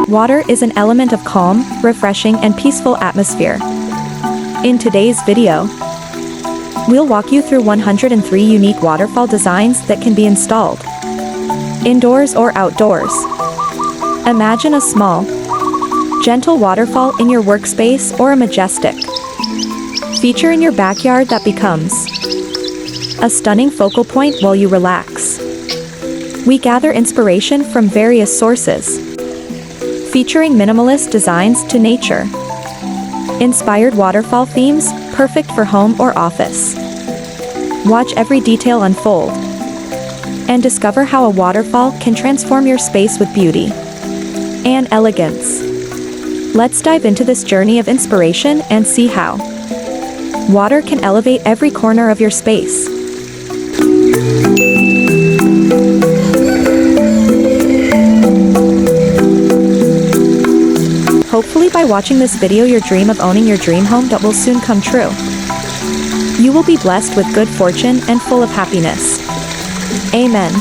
Water is an element of calm, refreshing, and peaceful atmosphere. In today's video, we'll walk you through 103 unique waterfall designs that can be installed indoors or outdoors. Imagine a small, gentle waterfall in your workspace or a majestic feature in your backyard that becomes a stunning focal point while you relax. We gather inspiration from various sources, featuring minimalist designs to nature-inspired waterfall themes, perfect for home or office. Watch every detail unfold and discover how a waterfall can transform your space with beauty and elegance. Let's dive into this journey of inspiration and see how water can elevate every corner of your space. Hopefully by watching this video your dream of owning your dream home that will soon come true. You will be blessed with good fortune and full of happiness. Amen.